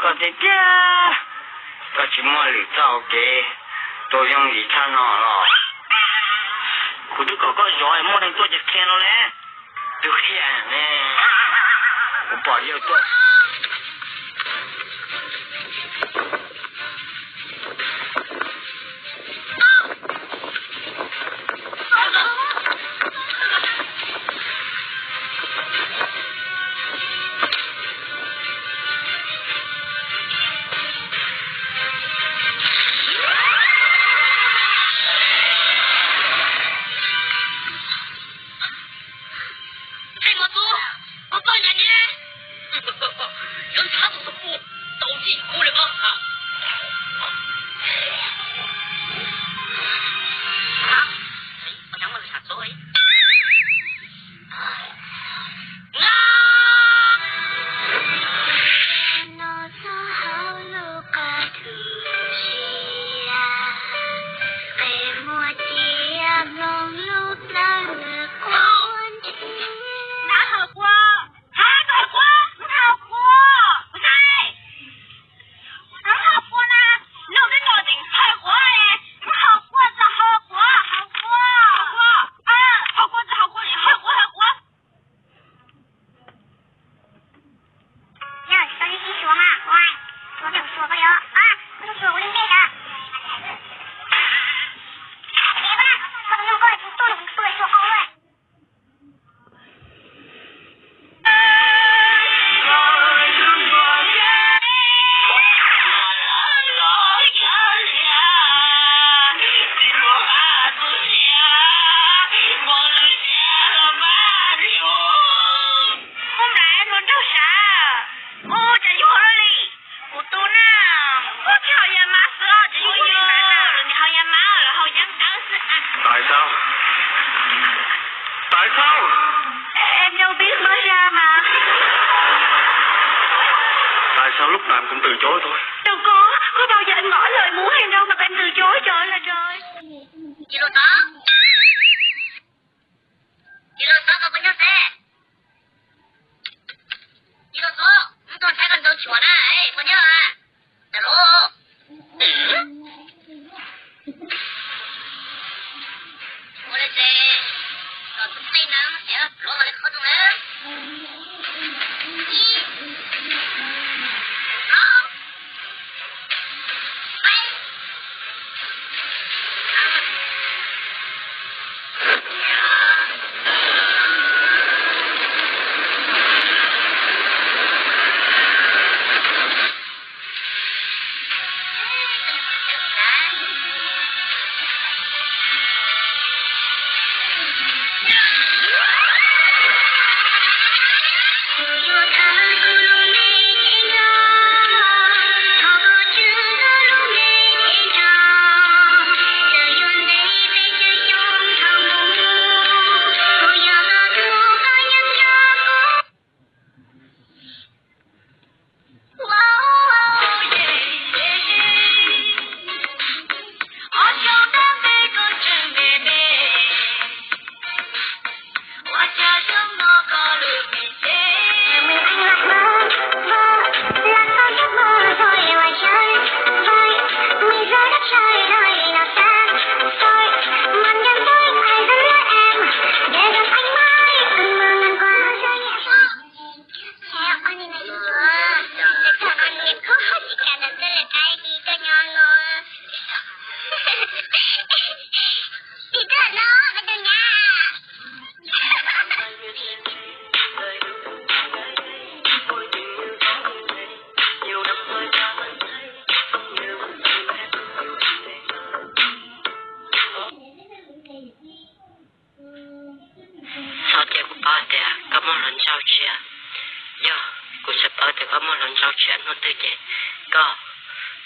có thể kia có chỉ mua lì tàu kì tôi dùng gì than nó rồi cô đứa có giỏi mua nên tôi chỉ khen nó nè tôi khen nè bỏ yêu tôi sao lúc nào em cũng từ chối thôi. Đâu có bao giờ em ngỏ lời muốn em đâu mà em từ chối, trời ơi là trời. Chị Lô Tó, có bao nhiêu xe? Chị Lô Tó, không còn xe gần đâu chuột à, ấy, bao nhiêu à? Dạ lô. Ủa là xe, rồi cũng tay nắng, dạ, lô mà lại khó tung lên.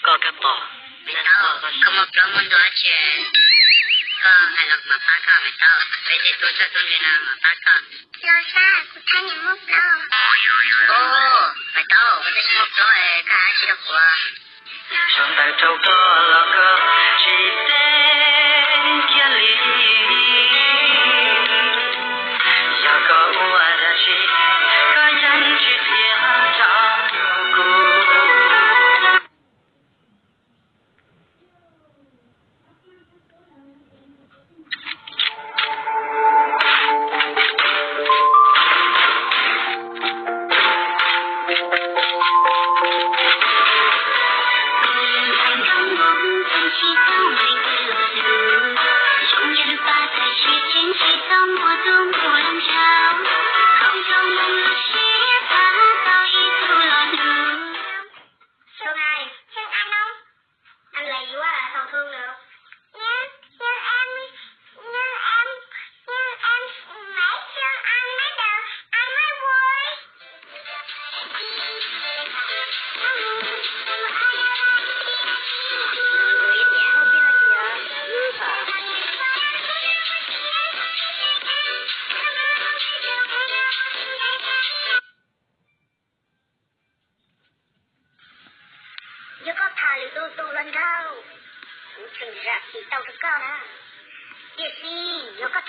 Có cái bỏ. Có một lần muốn đòi chuyện. Có hai lần mà phá cả mày tao. Vậy thì tôi sẽ tuân nào mà phá cả. Lo xa, của thanh nhà mốc đâu. Ồ, mày tao, tôi sẽ mốc đó cả hai chị được qua. Trong tay châu có là cơ, chỉ tên kia lý. Giờ có ai đã chỉ, có nhân chỉ thiên trong cô.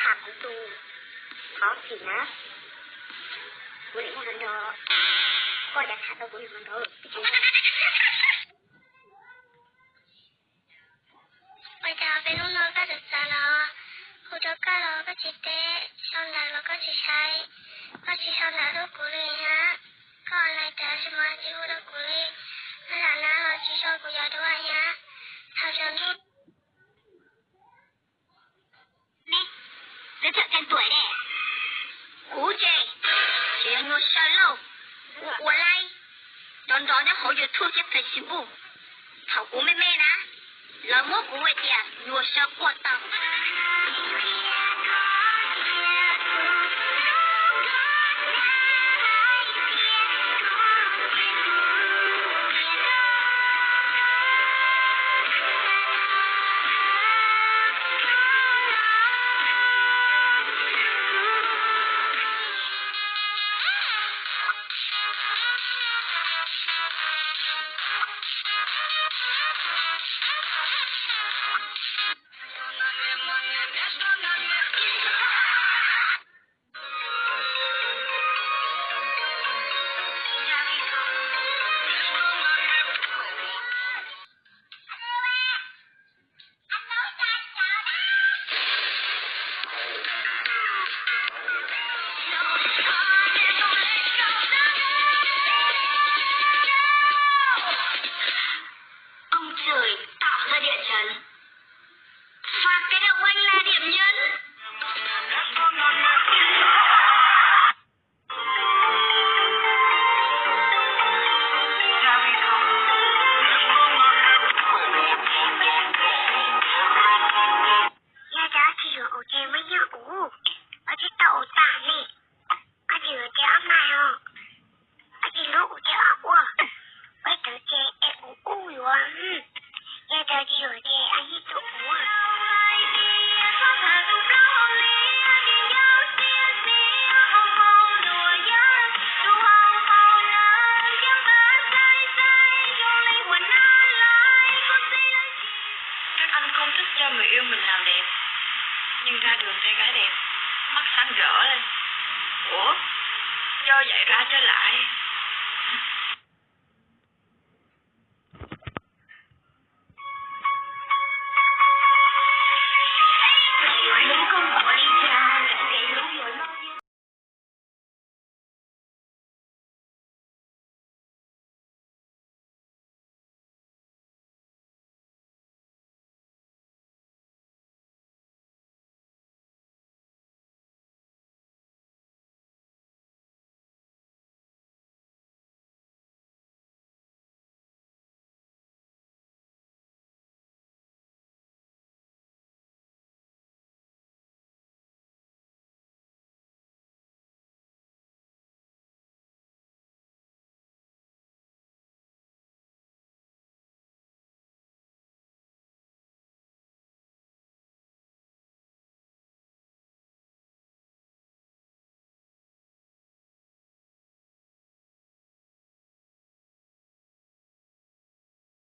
ถามของตูขอสินะกูเลี้ยงมันเถอะก็อยากถามตัวกูเลี้ยงมันเถอะจริงbây giờ bên lúc nó có được xa lo cô cho cá lo có chị té xong là nó có chị say có chị xong là đốt của đi hả có anh này trả cho mà chị hút đốt của đi nó là nó là chị cho của giờ tôi hả thao cho nó nè giới thiệu tên tuổi nè cú chị chuyện nó sao lâu của lai đón đón nhá hỗ trợ thu xếp phải xí bù thảo cú mê mê ná là mốt của người tiền nhua sao qua tàu Hãy subscribe cho kênh Ghiền Mì Gõ để không bỏ lỡ